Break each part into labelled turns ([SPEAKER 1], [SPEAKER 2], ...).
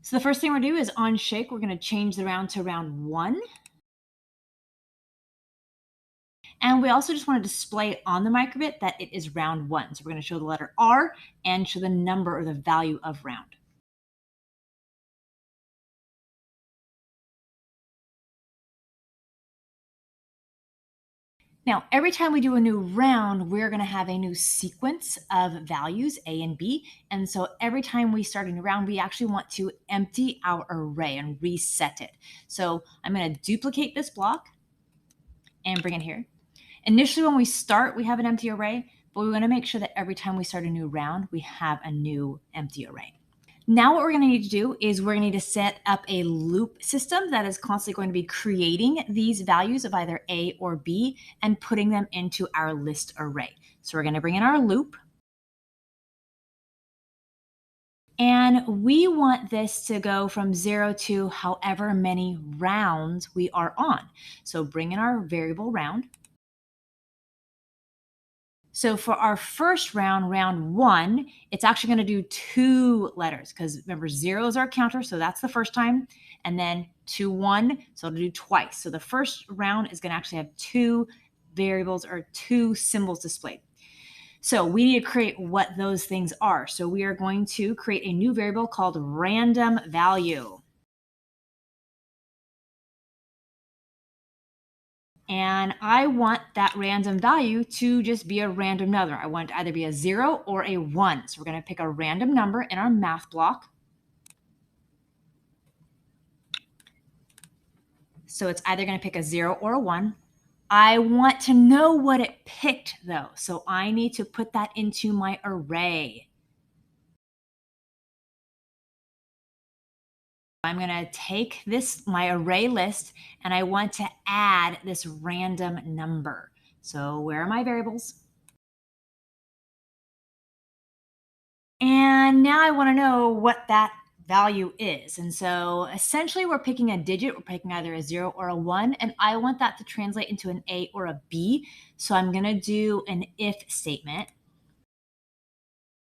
[SPEAKER 1] So the first thing we're going to do is on shake, we're going to change the round to round 1. And we also just want to display on the microbit that it is round 1. So we're going to show the letter R and show the number or the value of round. Now, every time we do a new round, we're going to have a new sequence of values, A and B. And so every time we start a new round, we actually want to empty our array and reset it. So I'm going to duplicate this block and bring it here. Initially, when we start, we have an empty array, but we want to make sure that every time we start a new round, we have a new empty array. Now what we're going to need to do is we're going to need to set up a loop system that is constantly going to be creating these values of either A or B and putting them into our list array. So we're going to bring in our loop. And we want this to go from 0 to however many rounds we are on. So bring in our variable round. So for our first round, round 1, it's actually going to do 2 letters because remember 0 is our counter, so that's the first time, and then 2, 1, so it'll do twice. So the first round is going to actually have 2 variables or 2 symbols displayed. So we need to create what those things are. So we are going to create a new variable called random value. And I want that random value to just be a random number. I want it to either be a 0 or a 1. So we're going to pick a random number in our math block. So it's either going to pick a 0 or a 1. I want to know what it picked, though. So I need to put that into my array. I'm going to take my array list, and I want to add this random number. So where are my variables? And now I want to know what that value is. And so essentially we're picking a digit. We're picking either a 0 or a 1. And I want that to translate into an A or a B. So I'm going to do an if statement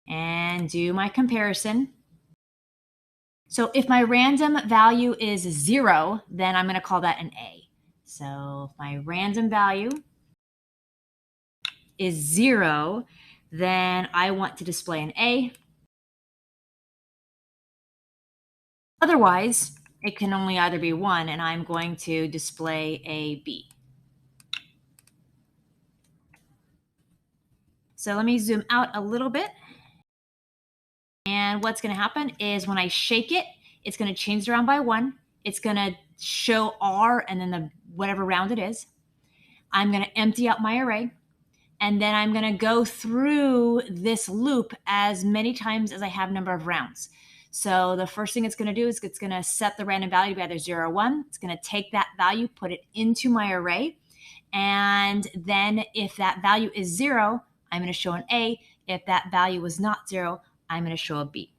[SPEAKER 1] and do my comparison. So if my random value is 0, then I'm going to call that an A. So if my random value is 0, then I want to display an A. Otherwise, it can only either be 1, and I'm going to display a B. So let me zoom out a little bit. And what's going to happen is when I shake it, it's going to change it around by 1. It's going to show R and then whatever round it is. I'm going to empty out my array. And then I'm going to go through this loop as many times as I have number of rounds. So the first thing it's going to do is it's going to set the random value to either 0 or 1. It's going to take that value, put it into my array. And then if that value is 0, I'm going to show an A. If that value was not 0, I'm going to show a B.